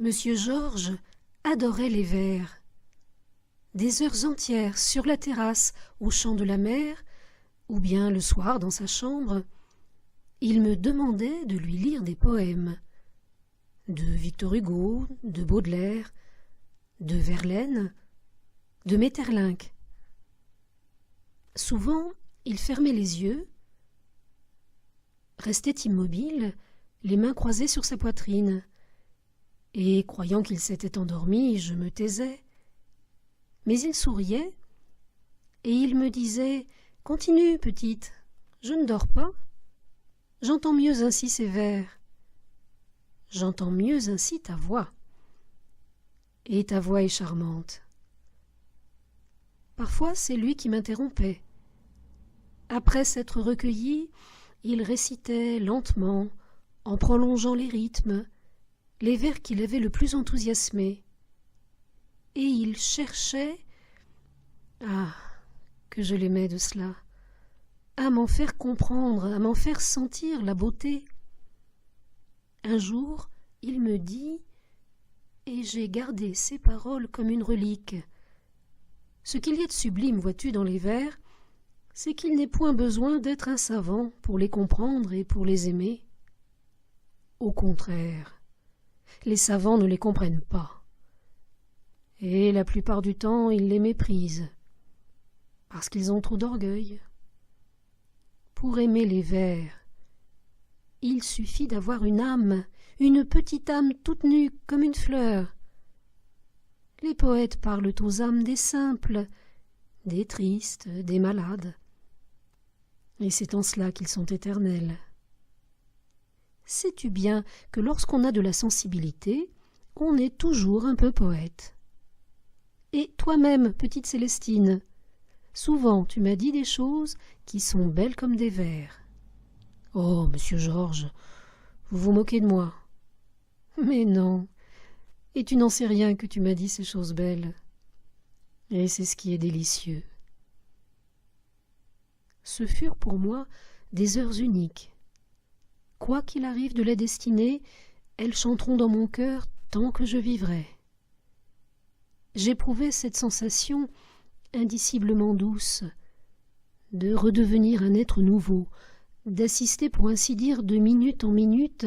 Monsieur Georges adorait les vers. Des heures entières sur la terrasse au champ de la mer, ou bien le soir dans sa chambre, il me demandait de lui lire des poèmes. De Victor Hugo, de Baudelaire, de Verlaine, de Maeterlinck. Souvent, il fermait les yeux, restait immobile, les mains croisées sur sa poitrine, et, croyant qu'il s'était endormi, je me taisais. Mais il souriait, et il me disait « Continue, petite, je ne dors pas. J'entends mieux ainsi ces vers. J'entends mieux ainsi ta voix. Et ta voix est charmante. » Parfois, c'est lui qui m'interrompait. Après s'être recueilli, il récitait lentement, en prolongeant les rythmes, les vers qu'il avait le plus enthousiasmés. Et il cherchait, ah, que je l'aimais de cela, à m'en faire comprendre, à m'en faire sentir la beauté. Un jour, il me dit, et j'ai gardé ces paroles comme une relique, « Ce qu'il y a de sublime, vois-tu, dans les vers, c'est qu'il n'est point besoin d'être un savant pour les comprendre et pour les aimer. Au contraire, les savants ne les comprennent pas. Et la plupart du temps, ils les méprisent, parce qu'ils ont trop d'orgueil. Pour aimer les vers, il suffit d'avoir une âme, une petite âme toute nue comme une fleur. Les poètes parlent aux âmes des simples, des tristes, des malades. Et c'est en cela qu'ils sont éternels. Sais-tu bien que lorsqu'on a de la sensibilité, on est toujours un peu poète? Et toi-même, petite Célestine, souvent tu m'as dit des choses qui sont belles comme des vers. Oh, monsieur Georges, vous vous moquez de moi. Mais non, et tu n'en sais rien que tu m'as dit ces choses belles. Et c'est ce qui est délicieux. Ce furent pour moi des heures uniques. Quoi qu'il arrive de la destinée, elles chanteront dans mon cœur tant que je vivrai. J'éprouvais cette sensation indiciblement douce, de redevenir un être nouveau, d'assister pour ainsi dire de minute en minute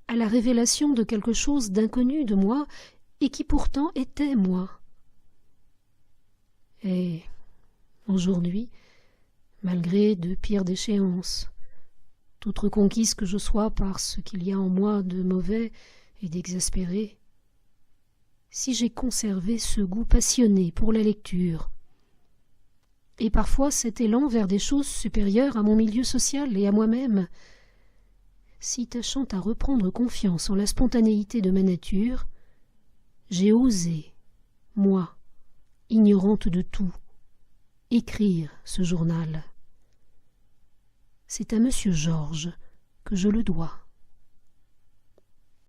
à la révélation de quelque chose d'inconnu de moi et qui pourtant était moi. Et aujourd'hui, malgré de pires déchéances, toute reconquise que je sois par ce qu'il y a en moi de mauvais et d'exaspéré, si j'ai conservé ce goût passionné pour la lecture, et parfois cet élan vers des choses supérieures à mon milieu social et à moi-même, si tâchant à reprendre confiance en la spontanéité de ma nature, j'ai osé, moi, ignorante de tout, écrire ce journal. C'est à monsieur Georges que je le dois.